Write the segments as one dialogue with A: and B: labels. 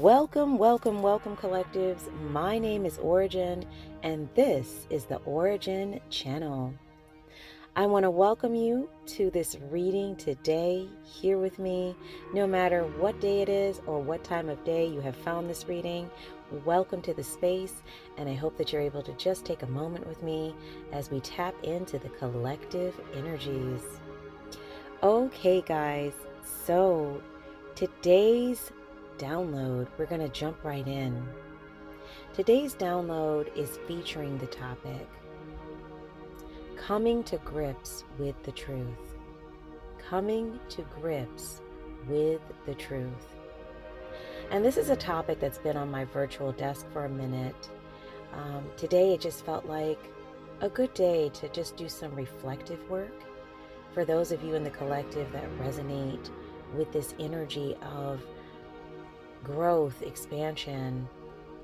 A: Welcome, welcome, welcome, collectives. My name is Ora-gen, and this is the Ora-gen Channel. I want to welcome you to this reading today, here with me. No matter what day it is or what time of day you have found this reading, welcome to the space, and I hope that you're able to just take a moment with me as we tap into the collective energies. Okay, guys, so today's download, we're going to jump right in. Today's download is featuring the topic, coming to grips with the truth. Coming to grips with the truth. And this is a topic that's been on my virtual desk for a minute. Today it just felt like a good day to just do some reflective work. For those of you in the collective that resonate with this energy of growth, expansion,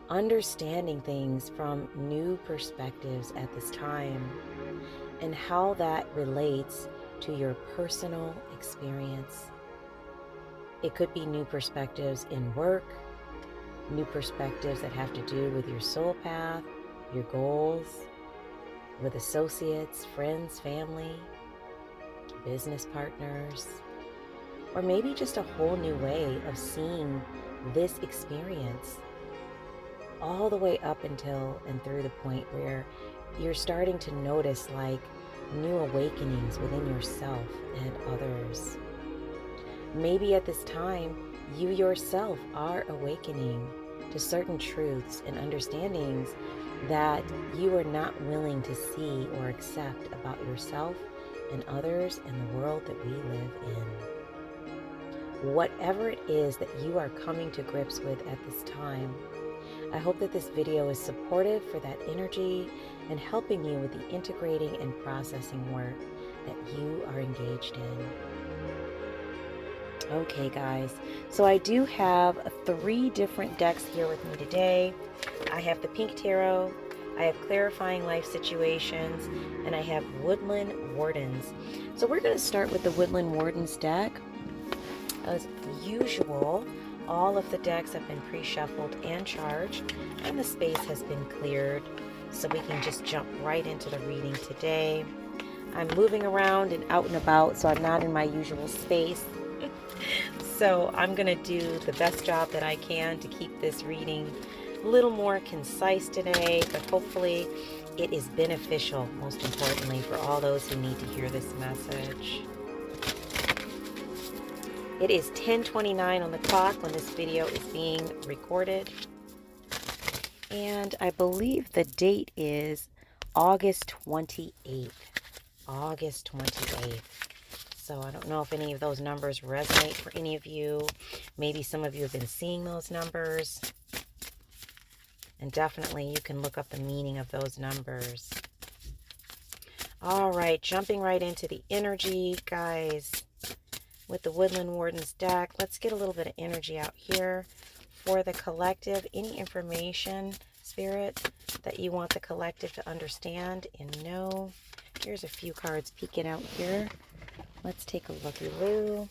A: understanding things from new perspectives at this time, and how that relates to your personal experience. It could be new perspectives in work, new perspectives that have to do with your soul path, your goals, with associates, friends, family, business partners, or maybe just a whole new way of seeing this experience, all the way up until and through the point where you're starting to notice like new awakenings within yourself and others. Maybe at this time you yourself are awakening to certain truths and understandings that you are not willing to see or accept about yourself and others and the world that we live in. Whatever it is that you are coming to grips with at this time, I hope that this video is supportive for that energy and helping you with the integrating and processing work that you are engaged in. Okay, guys, so I do have 3 different decks here with me today. I have the Pink Tarot, I have Clarifying Life Situations, and I have Woodland Wardens. So we're going to start with the Woodland Wardens deck. As usual, all of the decks have been pre-shuffled and charged, and the space has been cleared, so we can just jump right into the reading today. I'm moving around and out and about, so I'm not in my usual space. So I'm going to do the best job that I can to keep this reading a little more concise today, but hopefully it is beneficial, most importantly, for all those who need to hear this message. It is 10:29 on the clock when this video is being recorded. And I believe the date is August 28th. August 28th. So I don't know if any of those numbers resonate for any of you. Maybe some of you have been seeing those numbers. And definitely you can look up the meaning of those numbers. All right, jumping right into the energy, guys. With the Woodland Wardens deck, let's get a little bit of energy out here for the collective. Any information, Spirit, that you want the collective to understand and know. Here's a few cards peeking out here. Let's take a looky-loo.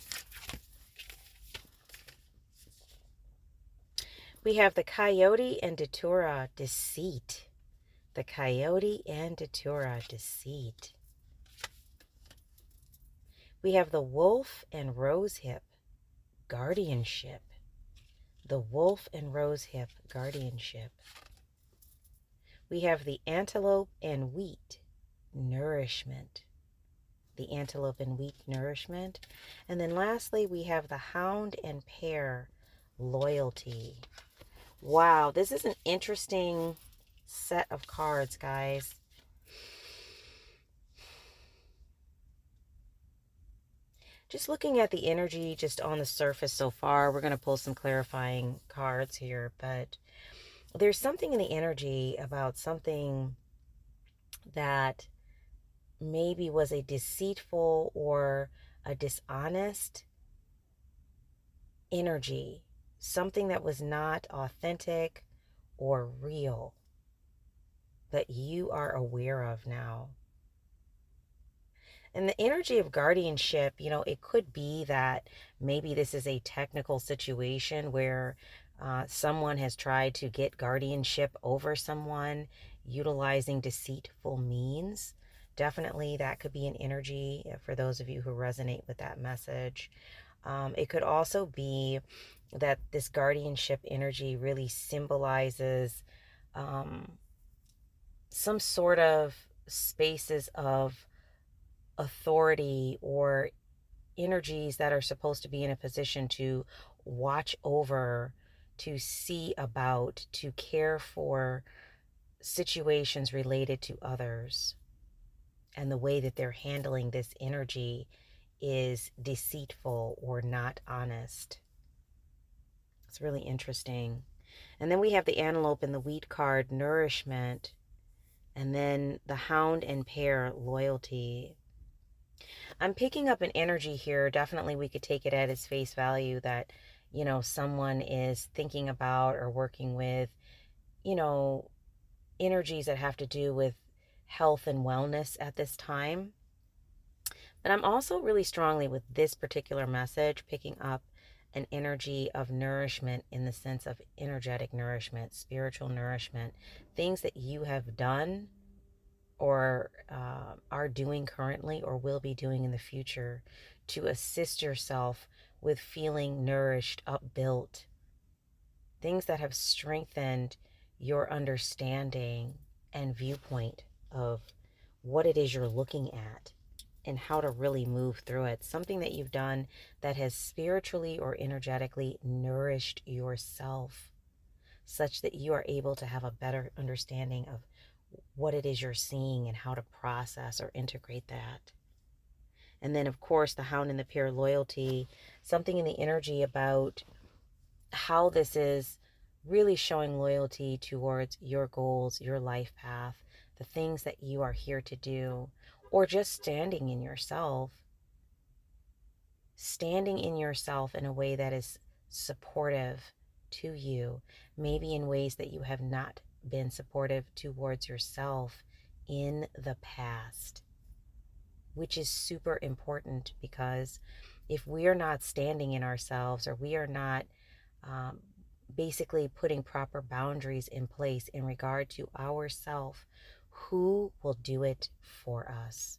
A: We have the Coyote and Datura, Deceit. The Coyote and Datura, Deceit. We have the Wolf and Rosehip, Guardianship. The Wolf and Rosehip, Guardianship. We have the Antelope and Wheat, Nourishment. The Antelope and Wheat, Nourishment. And then lastly, we have the Hound and Pear, Loyalty. Wow, this is an interesting set of cards, guys. Just looking at the energy just on the surface so far, we're going to pull some clarifying cards here, but there's something in the energy about something that maybe was a deceitful or a dishonest energy, something that was not authentic or real, that you are aware of now. And the energy of guardianship, you know, it could be that maybe this is a technical situation where Someone has tried to get guardianship over someone utilizing deceitful means. Definitely that could be an energy for those of you who resonate with that message. It could also be that this guardianship energy really symbolizes some sort of spaces of authority or energies that are supposed to be in a position to watch over, to see about, to care for situations related to others. And the way that they're handling this energy is deceitful or not honest. It's really interesting. And then we have the antelope and the wheat card, nourishment. And then the hound and pear, loyalty. I'm picking up an energy here. Definitely we could take it at its face value that, someone is thinking about or working with, you know, energies that have to do with health and wellness at this time. But I'm also really strongly with this particular message picking up an energy of nourishment in the sense of energetic nourishment, spiritual nourishment, things that you have done or are doing currently or will be doing in the future to assist yourself with feeling nourished, upbuilt, things that have strengthened your understanding and viewpoint of what it is you're looking at and how to really move through it. Something that you've done that has spiritually or energetically nourished yourself such that you are able to have a better understanding of what it is you're seeing and how to process or integrate that. And then, of course, the hound and the pear, loyalty, something in the energy about how this is really showing loyalty towards your goals, your life path, the things that you are here to do, or just standing in yourself in a way that is supportive to you, maybe in ways that you have not been supportive towards yourself in the past, which is super important because if we are not standing in ourselves or we are not basically putting proper boundaries in place in regard to ourself, who will do it for us?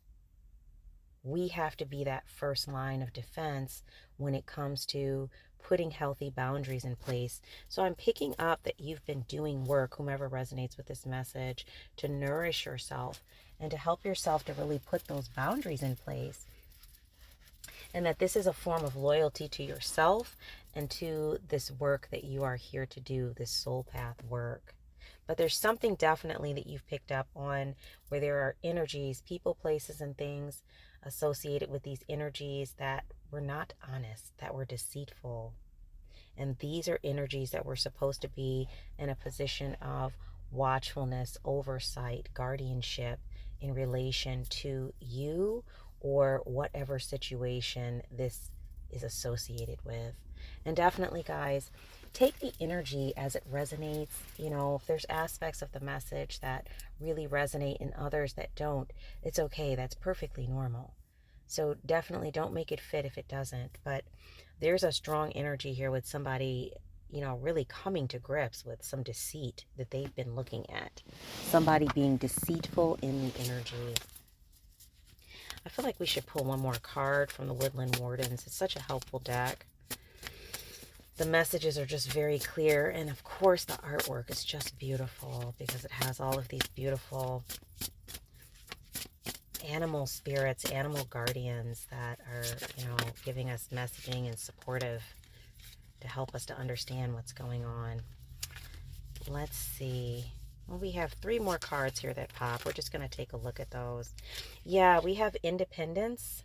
A: We have to be that first line of defense when it comes to putting healthy boundaries in place. So I'm picking up that you've been doing work, whomever resonates with this message, to nourish yourself and to help yourself to really put those boundaries in place. And that this is a form of loyalty to yourself and to this work that you are here to do, this soul path work. But there's something definitely that you've picked up on where there are energies, people, places, and things associated with these energies that were not honest, that were deceitful. And these are energies that were supposed to be in a position of watchfulness, oversight, guardianship in relation to you or whatever situation this is associated with. And definitely, guys, take the energy as it resonates. If there's aspects of the message that really resonate and others that don't, it's okay. That's perfectly normal. So definitely don't make it fit if it doesn't. But there's a strong energy here with somebody, really coming to grips with some deceit that they've been looking at. Somebody being deceitful in the energy. I feel like we should pull one more card from the Woodland Wardens. It's such a helpful deck. The messages are just very clear. And of course, the artwork is just beautiful because it has all of these beautiful animal spirits, animal guardians that are, giving us messaging and supportive to help us to understand what's going on. Let's see. Well, we have 3 more cards here that pop. We're just going to take a look at those. Yeah, we have independence.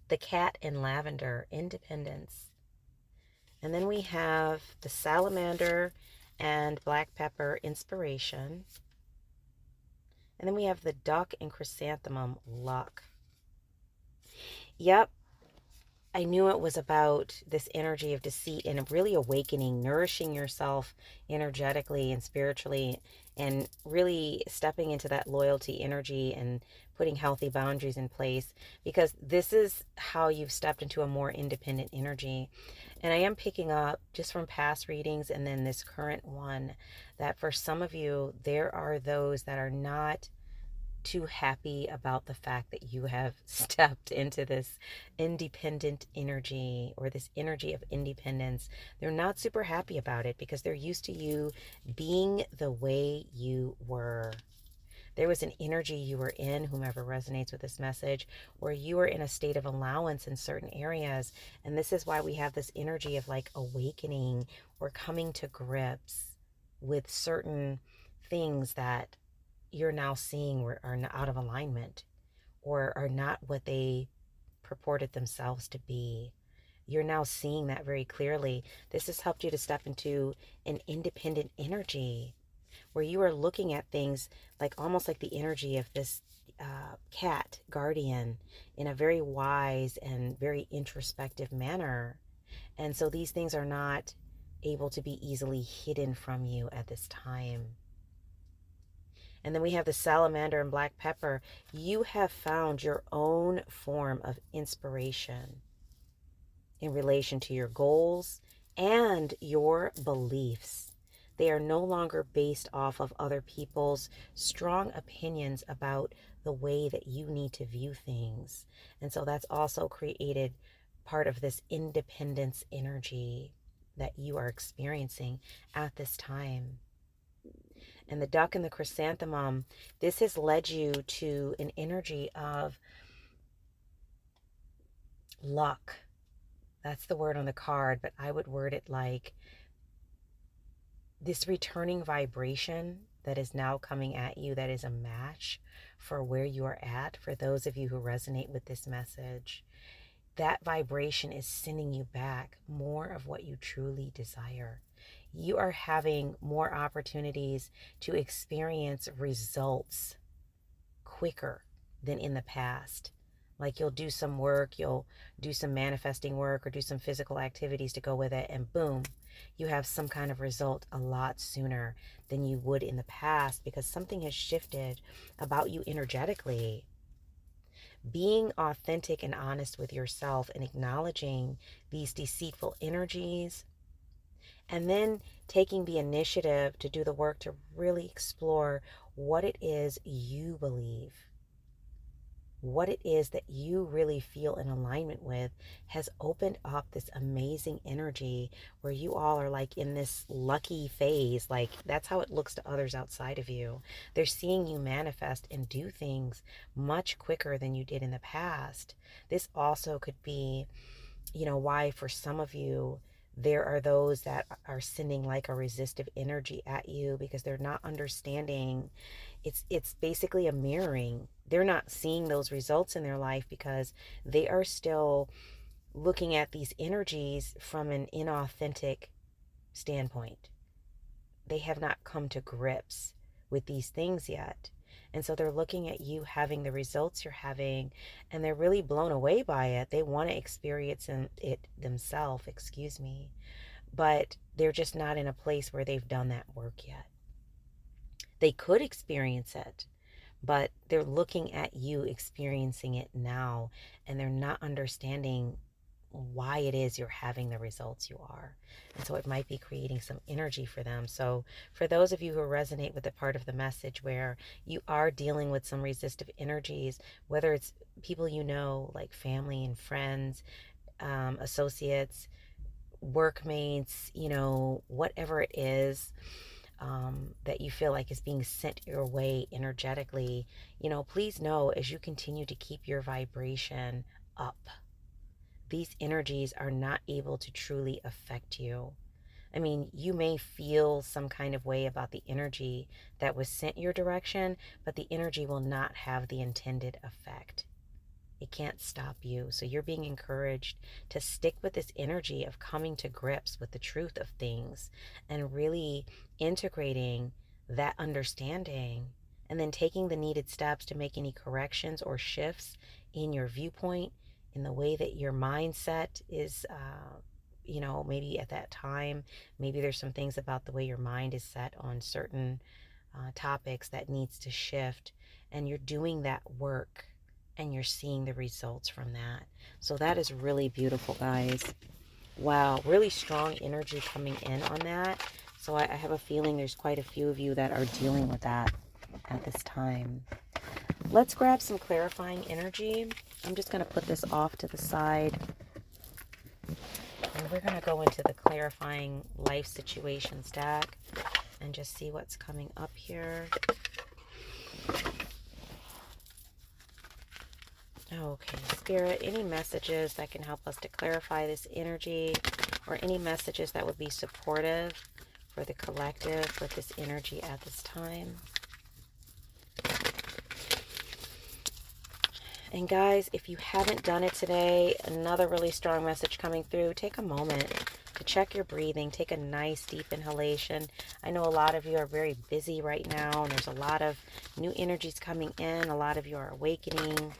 A: The cat in lavender, independence. And then we have the salamander and black pepper, inspiration. And then we have the duck and chrysanthemum, luck. Yep. I knew it was about this energy of deceit and really awakening, nourishing yourself energetically and spiritually, and really stepping into that loyalty energy and putting healthy boundaries in place, because this is how you've stepped into a more independent energy. And I am picking up just from past readings and then this current one that for some of you, there are those that are not too happy about the fact that you have stepped into this independent energy, or this energy of independence. They're not super happy about it because they're used to you being the way you were. There was an energy you were in, whomever resonates with this message, where you were in a state of allowance in certain areas. And this is why we have this energy of like awakening or coming to grips with certain things that you're now seeing are out of alignment or are not what they purported themselves to be. You're now seeing that very clearly. This has helped you to step into an independent energy where you are looking at things like almost like the energy of this cat guardian in a very wise and very introspective manner. And so these things are not able to be easily hidden from you at this time. And then we have the salamander and black pepper. You have found your own form of inspiration in relation to your goals and your beliefs. They are no longer based off of other people's strong opinions about the way that you need to view things. And so that's also created part of this independence energy that you are experiencing at this time. And the duck and the chrysanthemum, this has led you to an energy of luck. That's the word on the card, but I would word it like this returning vibration that is now coming at you, that is a match for where you are at. For those of you who resonate with this message, that vibration is sending you back more of what you truly desire. You are having more opportunities to experience results quicker than in the past. Like you'll do some work, you'll do some manifesting work or do some physical activities to go with it, and boom, you have some kind of result a lot sooner than you would in the past because something has shifted about you energetically. Being authentic and honest with yourself and acknowledging these deceitful energies, and then taking the initiative to do the work to really explore what it is you believe, what it is that you really feel in alignment with, has opened up this amazing energy where you all are like in this lucky phase. Like that's how it looks to others outside of you. They're seeing you manifest and do things much quicker than you did in the past. This also could be, why for some of you, there are those that are sending like a resistive energy at you because they're not understanding. It's basically a mirroring. They're not seeing those results in their life because they are still looking at these energies from an inauthentic standpoint. They have not come to grips with these things yet. And so they're looking at you having the results you're having, and they're really blown away by it. They want to experience it themselves, but they're just not in a place where they've done that work yet. They could experience it, but they're looking at you experiencing it now, and they're not understanding why it is you're having the results you are. And so it might be creating some energy for them. So for those of you who resonate with the part of the message where you are dealing with some resistive energies, whether it's people like family and friends, associates, workmates, whatever it is, that you feel like is being sent your way energetically, please know as you continue to keep your vibration up, these energies are not able to truly affect you. I mean, you may feel some kind of way about the energy that was sent your direction, but the energy will not have the intended effect. It can't stop you. So you're being encouraged to stick with this energy of coming to grips with the truth of things and really integrating that understanding, and then taking the needed steps to make any corrections or shifts in your viewpoint, in the way that your mindset is, you know, maybe at that time, maybe there's some things about the way your mind is set on certain topics that needs to shift, and you're doing that work and you're seeing the results from that. So that is really beautiful, guys. Wow, really strong energy coming in on that. So I have a feeling there's quite a few of you that are dealing with that at this time. Let's grab some clarifying energy. I'm just going to put this off to the side. And we're going to go into the clarifying life situations deck and just see what's coming up here. Okay, Spirit, any messages that can help us to clarify this energy, or any messages that would be supportive for the collective with this energy at this time? And guys, if you haven't done it today, another really strong message coming through. Take a moment to check your breathing. Take a nice deep inhalation. I know a lot of you are very busy right now, and there's a lot of new energies coming in. A lot of you are awakening.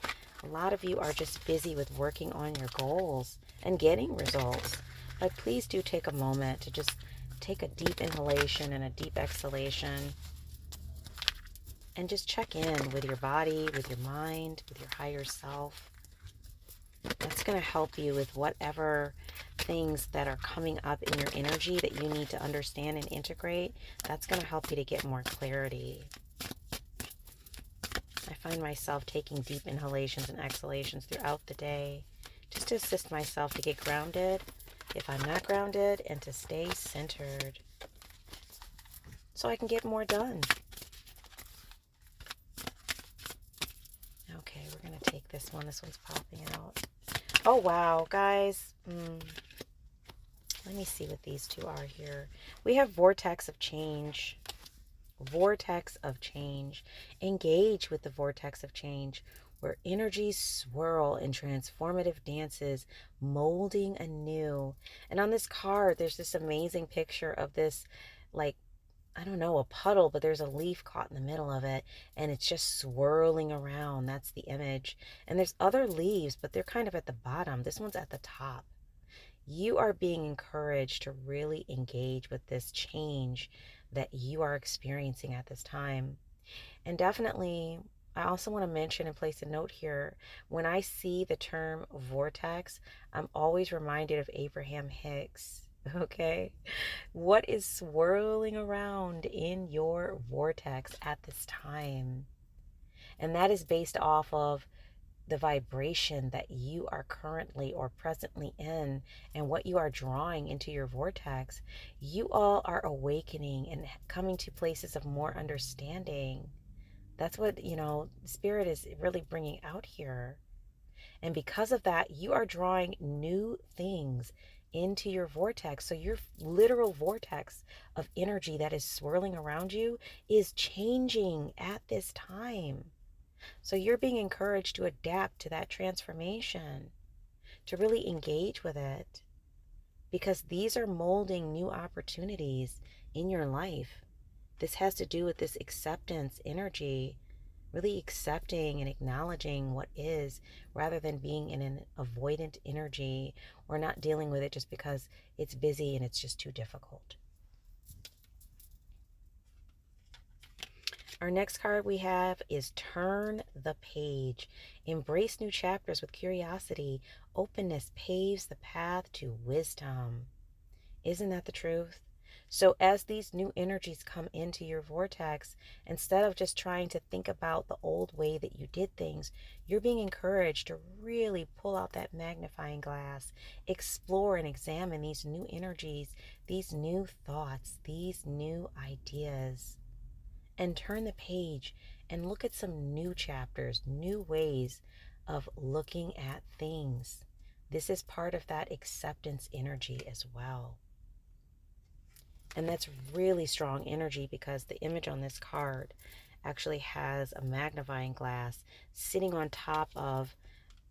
A: A lot of you are just busy with working on your goals and getting results. But please do take a moment to just take a deep inhalation and a deep exhalation. And just check in with your body, with your mind, with your higher self. That's going to help you with whatever things that are coming up in your energy that you need to understand and integrate. That's going to help you to get more clarity. I find myself taking deep inhalations and exhalations throughout the day just to assist myself to get grounded if I'm not grounded, and to stay centered so I can get more done. Okay, we're going to take this one. This one's popping out. Oh, wow, guys. Let me see what these two are here. We have vortex of change. Vortex of change. Engage with the vortex of change, where energies swirl in transformative dances, molding anew. And on this card, there's this amazing picture of this, like, I don't know, a puddle, but there's a leaf caught in the middle of it, and it's just swirling around. That's the image. And there's other leaves, but they're kind of at the bottom. This one's at the top. You are being encouraged to really engage with this change that you are experiencing at this time. And definitely, I also want to mention and place a note here. When I see the term vortex, I'm always reminded of Abraham Hicks. Okay, what is swirling around in your vortex at this time? And that is based off of the vibration that you are currently or presently in, and what you are drawing into your vortex. You all are awakening and coming to places of more understanding. That's what, you know, Spirit is really bringing out here. And because of that, you are drawing new things into your vortex. So your literal vortex of energy that is swirling around you is changing at this time. So you're being encouraged to adapt to that transformation, to really engage with it, because these are molding new opportunities in your life. This has to do with this acceptance energy, really accepting and acknowledging what is, rather than being in an avoidant energy or not dealing with it just because it's busy and it's just too difficult. Our next card we have is Turn the Page. Embrace new chapters with curiosity. Openness paves the path to wisdom. Isn't that the truth? So as these new energies come into your vortex, instead of just trying to think about the old way that you did things, you're being encouraged to really pull out that magnifying glass, explore and examine these new energies, these new thoughts, these new ideas, and turn the page and look at some new chapters, new ways of looking at things. This is part of that acceptance energy as well. And that's really strong energy, because the image on this card actually has a magnifying glass sitting on top of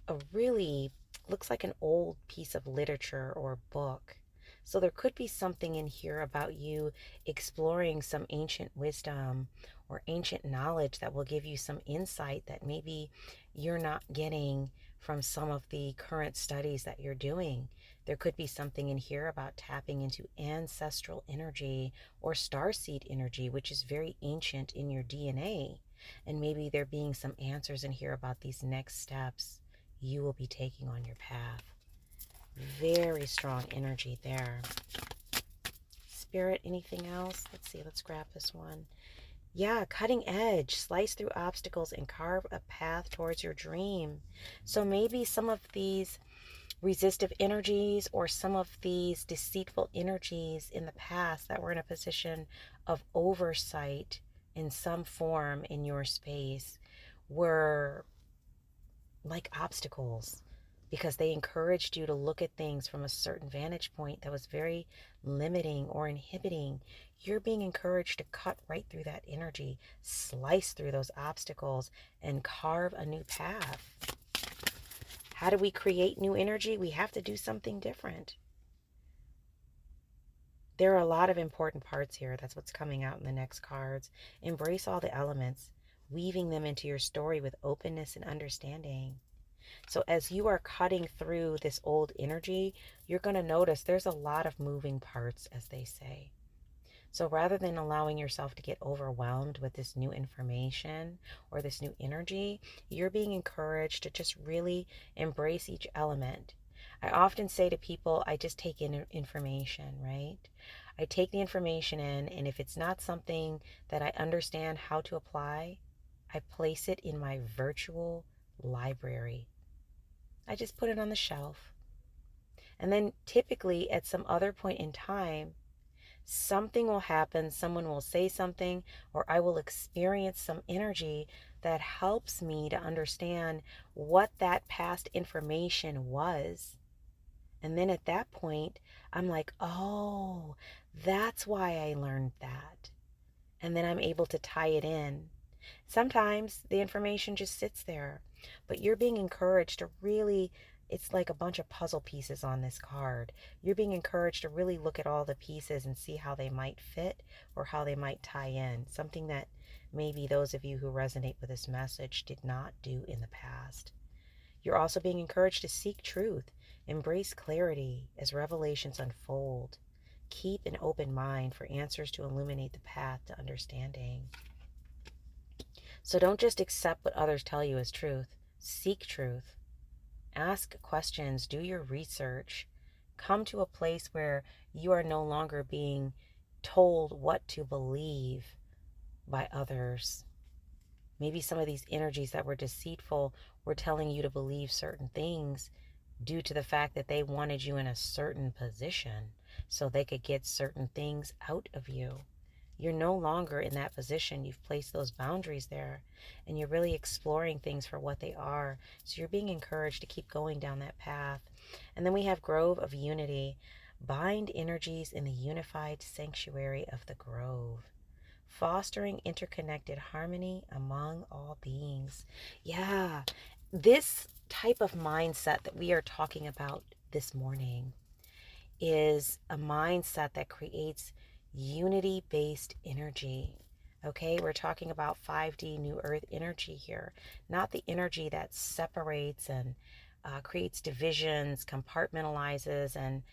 A: a really, looks like an old piece of literature or book. So there could be something in here about you exploring some ancient wisdom, or ancient knowledge that will give you some insight that maybe you're not getting from some of the current studies that you're doing. There could be something in here about tapping into ancestral energy or starseed energy, which is very ancient in your DNA. And maybe there being some answers in here about these next steps you will be taking on your path. Very strong energy there. Spirit, anything else? Let's see, let's grab this one. Yeah, cutting edge, slice through obstacles and carve a path towards your dream. So maybe some of these resistive energies or some of these deceitful energies in the past that were in a position of oversight in some form in your space were like obstacles, because they encouraged you to look at things from a certain vantage point that was very limiting or inhibiting. You're being encouraged to cut right through that energy, slice through those obstacles, and carve a new path. How do we create new energy? We have to do something different. There are a lot of important parts here. That's what's coming out in the next cards. Embrace all the elements, weaving them into your story with openness and understanding. So as you are cutting through this old energy, you're going to notice there's a lot of moving parts, as they say. So rather than allowing yourself to get overwhelmed with this new information or this new energy, you're being encouraged to just really embrace each element. I often say to people, I just take in information, right? I take the information in, and if it's not something that I understand how to apply, I place it in my virtual library. I just put it on the shelf. And then typically at some other point in time, something will happen, someone will say something, or I will experience some energy that helps me to understand what that past information was. And then at that point, I'm like, oh, that's why I learned that. And then I'm able to tie it in. Sometimes the information just sits there, but you're being encouraged to really, it's like a bunch of puzzle pieces on this card. You're being encouraged to really look at all the pieces and see how they might fit or how they might tie in. Something that maybe those of you who resonate with this message did not do in the past. You're also being encouraged to seek truth, embrace clarity as revelations unfold. Keep an open mind for answers to illuminate the path to understanding. So don't just accept what others tell you as truth. Seek truth. Ask questions. Do your research. Come to a place where you are no longer being told what to believe by others. Maybe some of these energies that were deceitful were telling you to believe certain things due to the fact that they wanted you in a certain position so they could get certain things out of you. You're no longer in that position. You've placed those boundaries there, and you're really exploring things for what they are. So you're being encouraged to keep going down that path. And then we have Grove of Unity. Bind energies in the unified sanctuary of the grove, fostering interconnected harmony among all beings. Yeah, this type of mindset that we are talking about this morning is a mindset that creates unity-based energy. Okay, we're talking about 5D New Earth energy here, not the energy that separates and creates divisions, compartmentalizes, and,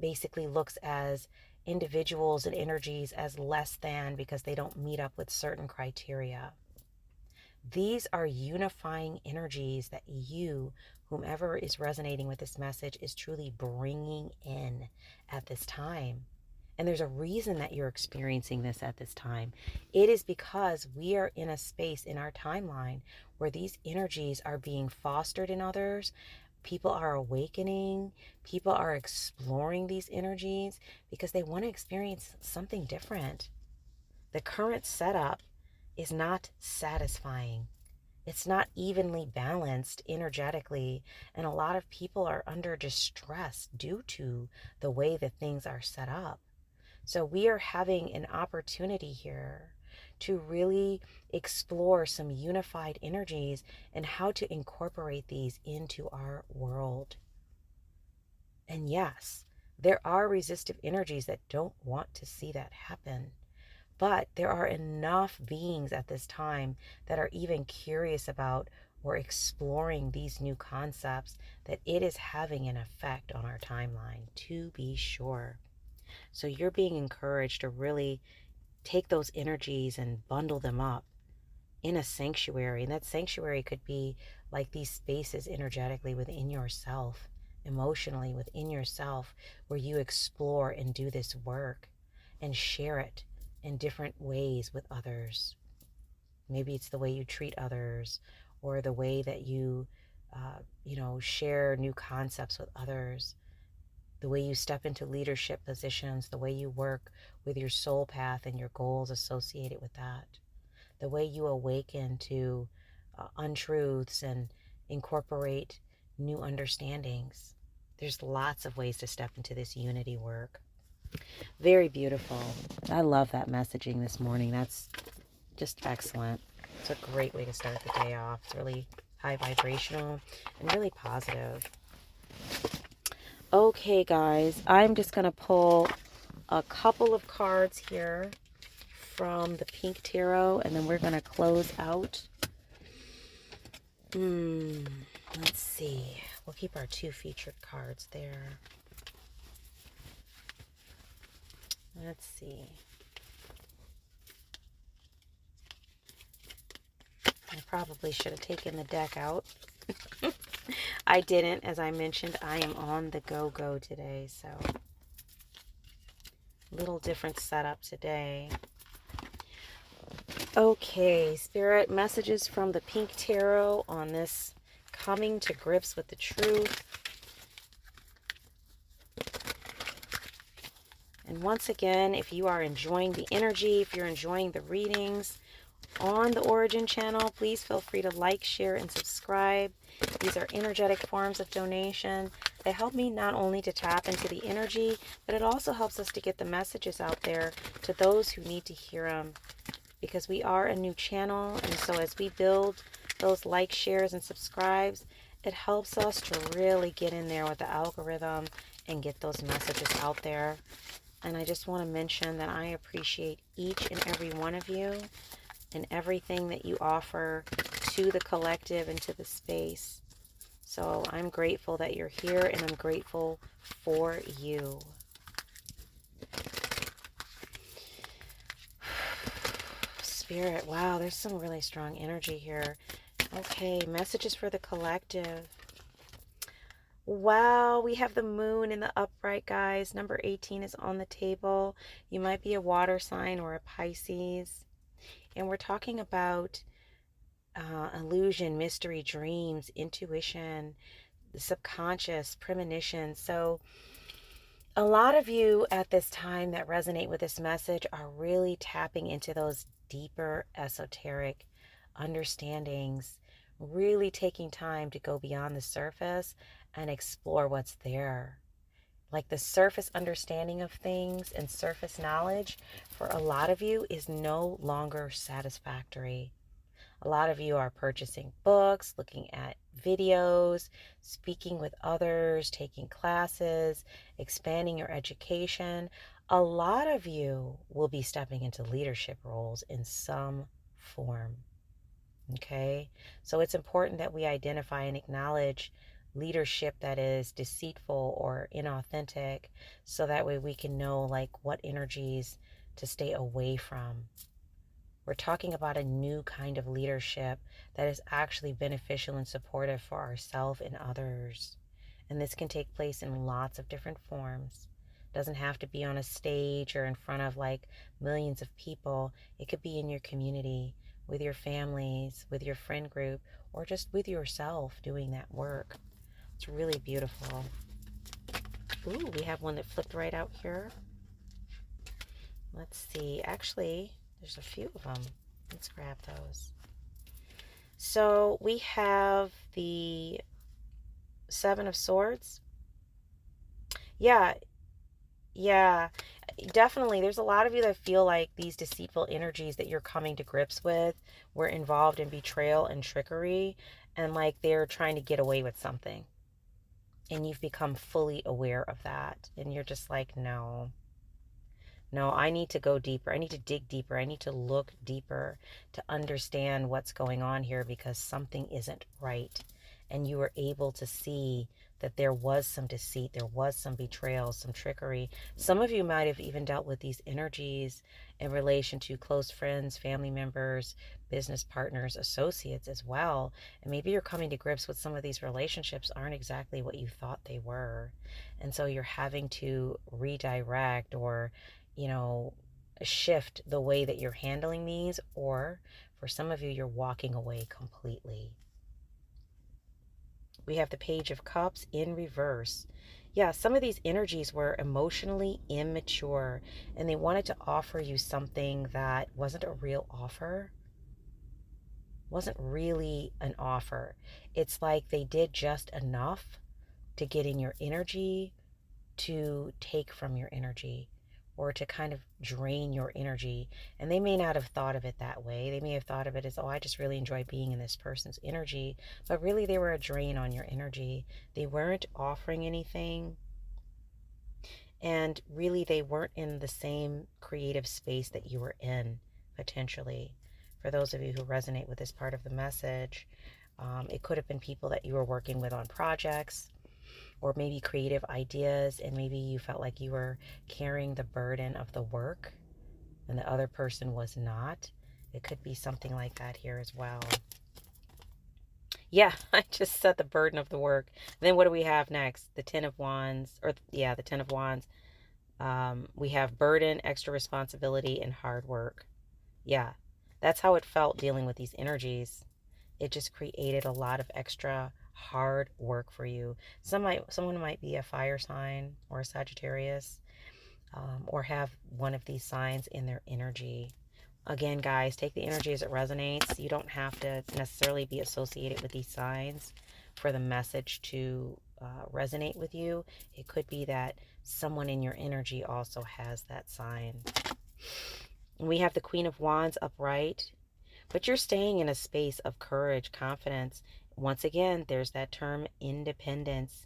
A: basically looks as individuals and energies as less than because they don't meet up with certain criteria. These are unifying energies that you, whomever is resonating with this message, is truly bringing in at this time. And there's a reason that you're experiencing this at this time. It is because we are in a space in our timeline where these energies are being fostered in others. People are awakening. People are exploring these energies because they want to experience something different. The current setup is not satisfying. It's not evenly balanced energetically, and a lot of people are under distress due to the way that things are set up. So we are having an opportunity here to really explore some unified energies and how to incorporate these into our world. And yes, there are resistive energies that don't want to see that happen. But there are enough beings at this time that are even curious about or exploring these new concepts that it is having an effect on our timeline, to be sure. So you're being encouraged to really take those energies and bundle them up in a sanctuary. And that sanctuary could be like these spaces energetically within yourself, emotionally within yourself, where you explore and do this work and share it in different ways with others. Maybe it's the way you treat others, or the way that share new concepts with others, the way you step into leadership positions, the way you work with your soul path and your goals associated with that, the way you awaken to untruths and incorporate new understandings. There's lots of ways to step into this unity work. Very beautiful. I love that messaging this morning. That's just excellent. It's a great way to start the day off. It's really high vibrational and really positive. Okay, guys, I'm just going to pull a couple of cards here from the Pink Tarot, and then we're going to close out. Let's see. We'll keep our 2 featured cards there. Let's see. I probably should have taken the deck out. I didn't. As I mentioned, I am on the go-go today, so little different setup today. Okay, Spirit, messages from the Pink Tarot on this coming to grips with the truth. And once again, if you are enjoying the energy, if you're enjoying the readings on the Ora-gen Channel, please feel free to like, share, and subscribe. These are energetic forms of donation. They help me not only to tap into the energy, but it also helps us to get the messages out there to those who need to hear them. Because we are a new channel, and so as we build those likes, shares, and subscribes, it helps us to really get in there with the algorithm and get those messages out there. And I just want to mention that I appreciate each and every one of you and everything that you offer to the collective and to the space. So I'm grateful that you're here, and I'm grateful for you. Spirit, wow, there's some really strong energy here. Okay, messages for the collective. Wow, we have the moon in the upright, guys. Number 18 is on the table. You might be a water sign or a Pisces. And we're talking about illusion, mystery, dreams, intuition, the subconscious, premonition. So a lot of you at this time that resonate with this message are really tapping into those deeper esoteric understandings, really taking time to go beyond the surface and explore what's there. Like the surface understanding of things and surface knowledge for a lot of you is no longer satisfactory. A lot of you are purchasing books, looking at videos, speaking with others, taking classes, expanding your education. A lot of you will be stepping into leadership roles in some form. Okay? So it's important that we identify and acknowledge leadership that is deceitful or inauthentic, so that way we can know like what energies to stay away from. We're talking about a new kind of leadership that is actually beneficial and supportive for ourselves and others. And this can take place in lots of different forms. It doesn't have to be on a stage or in front of like millions of people. It could be in your community, with your families, with your friend group, or just with yourself doing that work. It's really beautiful. Ooh, we have one that flipped right out here. Let's see. Actually, there's a few of them. Let's grab those. So we have the Seven of Swords. Yeah, definitely. There's a lot of you that feel like these deceitful energies that you're coming to grips with were involved in betrayal and trickery, and like they're trying to get away with something. And you've become fully aware of that. And you're just like, no. No, I need to go deeper. I need to dig deeper. I need to look deeper to understand what's going on here because something isn't right. And you were able to see that there was some deceit, there was some betrayal, some trickery. Some of you might have even dealt with these energies in relation to close friends, family members, business partners, associates as well. And maybe you're coming to grips with some of these relationships aren't exactly what you thought they were. And so you're having to redirect or shift the way that you're handling these, or for some of you, you're walking away completely. We have the Page of Cups in reverse. Yeah, some of these energies were emotionally immature and they wanted to offer you something that wasn't a real offer, wasn't really an offer. It's like they did just enough to get in your energy, to take from your energy, or to kind of drain your energy. And they may not have thought of it that way. They may have thought of it as, oh, I just really enjoy being in this person's energy. But really, they were a drain on your energy. They weren't offering anything. And really, they weren't in the same creative space that you were in, potentially. For those of you who resonate with this part of the message, it could have been people that you were working with on projects, or maybe creative ideas, and maybe you felt like you were carrying the burden of the work and the other person was not. It could be something like that here as well. Yeah, I just said the burden of the work. Then what do we have next? The Ten of Wands, or yeah, the Ten of Wands. We have burden, extra responsibility, and hard work. Yeah, that's how it felt dealing with these energies. It just created a lot of extra hard work for you. Someone might be a fire sign or a Sagittarius, or have one of these signs in their energy. Again, guys, take the energy as it resonates. You don't have to necessarily be associated with these signs for the message to resonate with you. It could be that someone in your energy also has that sign. And we have the Queen of Wands upright, but you're staying in a space of courage, confidence. Once again, there's that term independence.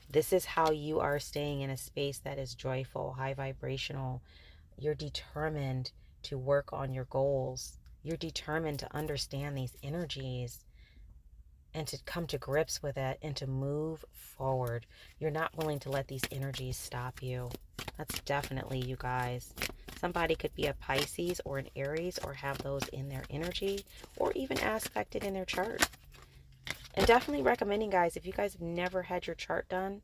A: This is how you are staying in a space that is joyful, high vibrational. You're determined to work on your goals. You're determined to understand these energies and to come to grips with it and to move forward. You're not willing to let these energies stop you. That's definitely you guys. Somebody could be a Pisces or an Aries or have those in their energy or even aspected in their chart. And definitely recommending, guys, if you guys have never had your chart done,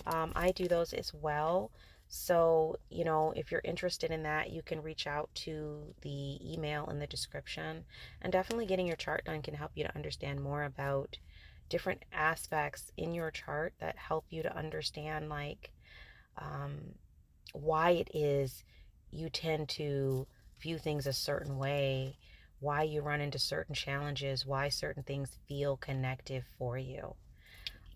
A: I do those as well. So, if you're interested in that, you can reach out to the email in the description. And definitely getting your chart done can help you to understand more about different aspects in your chart that help you to understand, like, why it is you tend to view things a certain way, why you run into certain challenges, why certain things feel connective for you.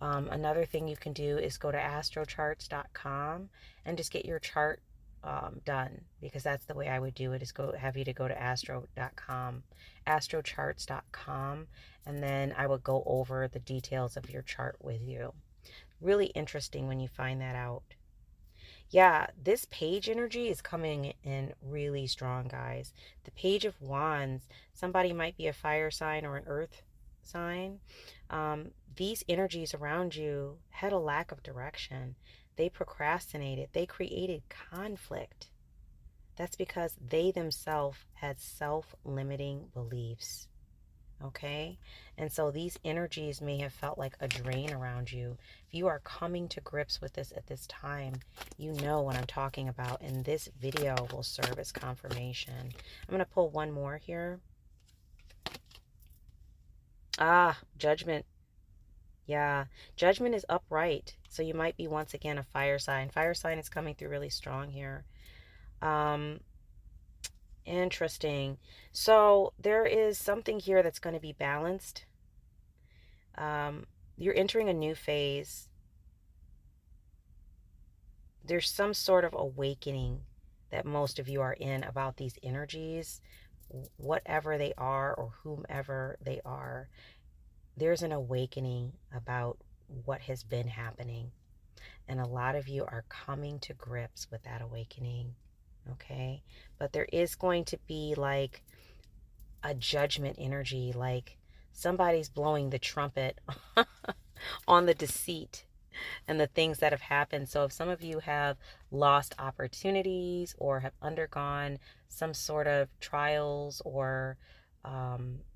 A: Another thing you can do is go to astrocharts.com and just get your chart done, because that's the way I would do it, is have you to go to astrocharts.com, and then I would go over the details of your chart with you. Really interesting when you find that out. Yeah, this page energy is coming in really strong, guys. The Page of Wands, somebody might be a fire sign or an earth sign. These energies around you had a lack of direction. They procrastinated. They created conflict. That's because they themselves had self-limiting beliefs. Okay? And so these energies may have felt like a drain around you. If you are coming to grips with this at this time, you know what I'm talking about, and this video will serve as confirmation. I'm going to pull one more here. Judgment. Yeah, Judgment is upright. So you might be, once again, a fire sign. Fire sign is coming through really strong here. Interesting. So there is something here that's going to be balanced. You're entering a new phase. There's some sort of awakening that most of you are in about these energies, whatever they are or whomever they are. There's an awakening about what has been happening. And a lot of you are coming to grips with that awakening. okay? But there is going to be like a judgment energy, like somebody's blowing the trumpet on the deceit and the things that have happened. So if some of you have lost opportunities or have undergone some sort of trials or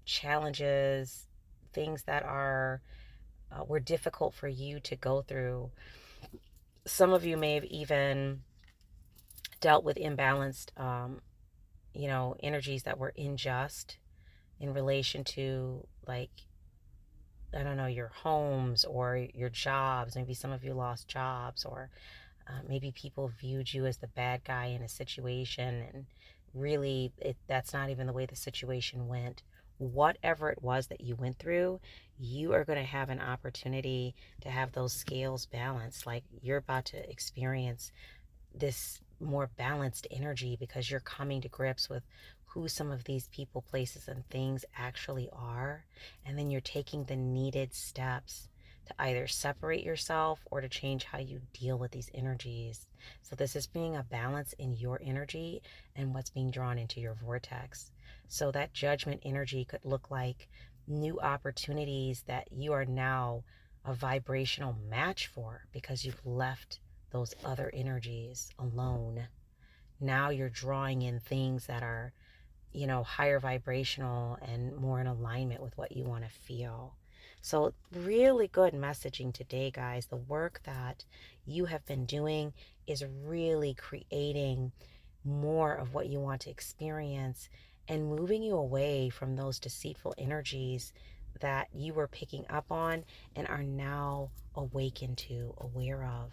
A: challenges, things that were difficult for you to go through. Some of you may have even dealt with imbalanced, energies that were unjust in relation to, like, I don't know, your homes or your jobs. Maybe some of you lost jobs, or maybe people viewed you as the bad guy in a situation, and really that's not even the way the situation went. Whatever it was that you went through, you are going to have an opportunity to have those scales balanced. Like, you're about to experience this more balanced energy because you're coming to grips with who some of these people, places, and things actually are. And then you're taking the needed steps to either separate yourself or to change how you deal with these energies. So this is being a balance in your energy and what's being drawn into your vortex. So that judgment energy could look like new opportunities that you are now a vibrational match for because you've left those other energies alone. Now you're drawing in things that are, higher vibrational and more in alignment with what you want to feel. So, really good messaging today, guys. The work that you have been doing is really creating more of what you want to experience and moving you away from those deceitful energies that you were picking up on and are now awakened to, aware of.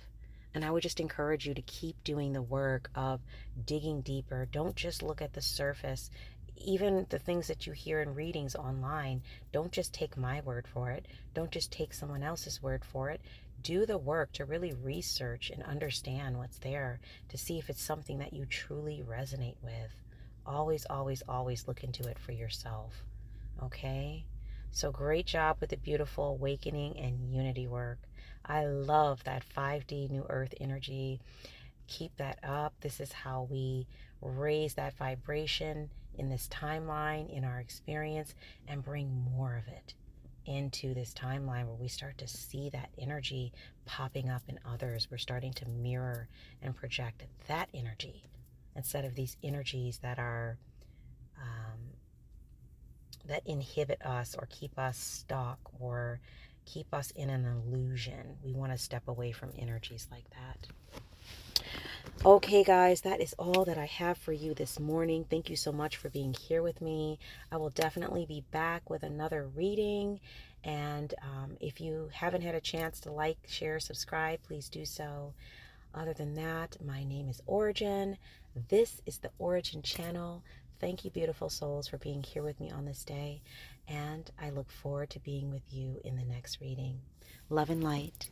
A: And I would just encourage you to keep doing the work of digging deeper. Don't just look at the surface. Even the things that you hear in readings online, don't just take my word for it. Don't just take someone else's word for it. Do the work to really research and understand what's there to see if it's something that you truly resonate with. Always, always, always look into it for yourself. Okay? So great job with the beautiful awakening and unity work. I love that 5D New Earth energy. Keep that up. This is how we raise that vibration in this timeline, in our experience, and bring more of it into this timeline where we start to see that energy popping up in others. We're starting to mirror and project that energy instead of these energies that are that inhibit us or keep us stuck or keep us in an illusion. We want to step away from energies like that. Okay, guys, that is all that I have for you this morning. Thank you so much for being here with me. I will definitely be back with another reading. And if you haven't had a chance to like, share, subscribe, please do so. Other than that, my name is Ora-gen. This is the Ora-gen Channel. Thank you, beautiful souls, for being here with me on this day. And I look forward to being with you in the next reading. Love and light.